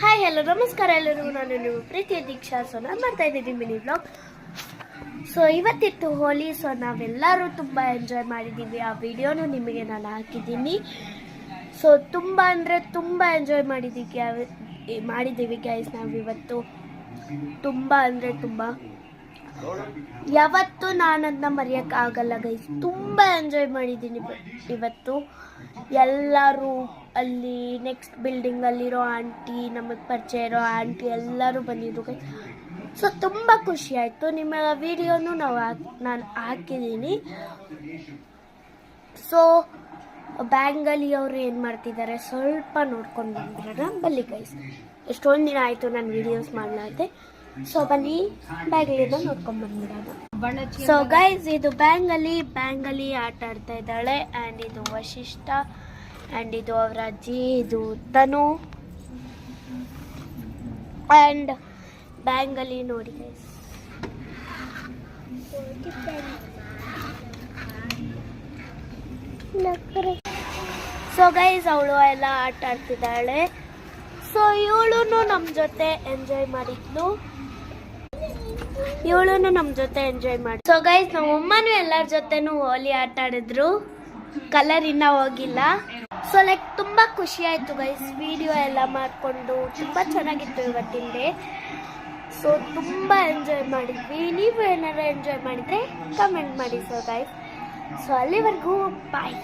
Hi hello ನಮಸ್ಕಾರ ಎಲ್ಲರಿಗೂ. ನಾನು ನೀವು ಪ್ರೀತಿಯ ದೀಕ್ಷಾ. ಸೊ ನಾನು ಮಾಡ್ತಾ ಇದ್ದೀನಿ ಮಿನಿ ಬ್ಲಾಗ್. ಸೊ ಇವತ್ತಿತ್ತು ಹೋಲಿ. ಸೊ ನಾವೆಲ್ಲರೂ ತುಂಬ ಎಂಜಾಯ್ ಮಾಡಿದ್ದೀವಿ. ಆ ವಿಡಿಯೋನು ನಿಮಗೆ ನಾನು ಹಾಕಿದ್ದೀನಿ. ಸೊ ತುಂಬ ಅಂದರೆ ತುಂಬ ಎಂಜಾಯ್ ಮಾಡಿದ್ದೀವಿ ಗೈಸ್. ನಾವಿವತ್ತು ತುಂಬ ಅಂದರೆ ತುಂಬ, ಯಾವತ್ತೂ ನಾನು ಅದನ್ನ ಮರೆಯೋಕ್ಕಾಗಲ್ಲ ಗೈಸ್. ತುಂಬ ಎಂಜಾಯ್ ಮಾಡಿದ್ದೀನಿ ಇವತ್ತು. ಎಲ್ಲರೂ ಅಲ್ಲಿ ನೆಕ್ಸ್ಟ್ ಬಿಲ್ಡಿಂಗಲ್ಲಿರೋ ಆಂಟಿ, ನಮಗೆ ಪರಿಚಯ ಇರೋ ಆಂಟಿ ಎಲ್ಲರೂ ಬಂದಿದ್ರು ಗೈಸ್. ಸೊ ತುಂಬ ಖುಷಿ ಆಯಿತು. ನಿಮ್ಮ ವಿಡಿಯೋನು ನಾನು ಹಾಕಿದ್ದೀನಿ. ಸೊ ಬ್ಯಾಂಗಲ್ಲಿ ಅವರು ಏನು ಮಾಡ್ತಿದ್ದಾರೆ ಸ್ವಲ್ಪ ನೋಡ್ಕೊಂಡು ಬಂದಿರೋಣ ಬನ್ನಿ ಗೈಸ್. ಎಷ್ಟೊಂದು ದಿನ ಆಯಿತು ನಾನು ವಿಡಿಯೋಸ್ ಮಾಡಲಾರ್ದೆ. ಸೊ ಬನ್ನಿ ಬ್ಯಾಂಗಲಿಂದ ನೋಡ್ಕೊಂಡು ಬಂದ್ಬಿಡೋಣ. ಸೊ ಗೈಸ್, ಇದು ಬ್ಯಾಂಗಲ್ಲಿ ಆಟ ಆಡ್ತಾ ಇದ್ದಾಳೆ. ಆ್ಯಂಡ್ ಇದು ವಶಿಷ್ಠ, ಆ್ಯಂಡ್ ಇದು ಅವರ ಅಜ್ಜಿ, ಇದು ತನು. ಆ್ಯಂಡ್ ಬ್ಯಾಂಗಲ್ಲಿ ನೋಡಿ ಗೈಸ್. ಸೊ ಗೈಸ್, ಅವಳು ಎಲ್ಲ ಆಟ ಆಡ್ತಿದ್ದಾಳೆ. ಸೊ ಇವಳು ನಮ್ಮ ಜೊತೆ ಎಂಜಾಯ್ ಮಾಡಿದ್ಲು. ಸೊ ಗೈಸ್, ನಮ್ಮ ಅಮ್ಮನೂ ಎಲ್ಲರ ಜೊತೆನೂ ಹೋಲಿ ಆಟ ಆಡಿದ್ರು. ಕಲರ್ ಇನ್ನೂ ಹೋಗಿಲ್ಲ. ಸೊ ಲೈಕ್ ತುಂಬ ಖುಷಿ ಆಯಿತು ಗೈಸ್. ವಿಡಿಯೋ ಎಲ್ಲ ಮಾಡಿಕೊಂಡು ತುಂಬ ಚೆನ್ನಾಗಿತ್ತು ಇವತ್ತಿನ ಡೇ. ಸೊ ತುಂಬ ಎಂಜಾಯ್ ಮಾಡಿದ್ವಿ. ನೀವು ಏನಾದ್ರು ಎಂಜಾಯ್ ಮಾಡಿದರೆ ಕಮೆಂಟ್ ಮಾಡಿ. ಸೊ ಗೈಸ್, ಸೊ ಅಲ್ಲಿವರೆಗೂ ಬಾಯ್.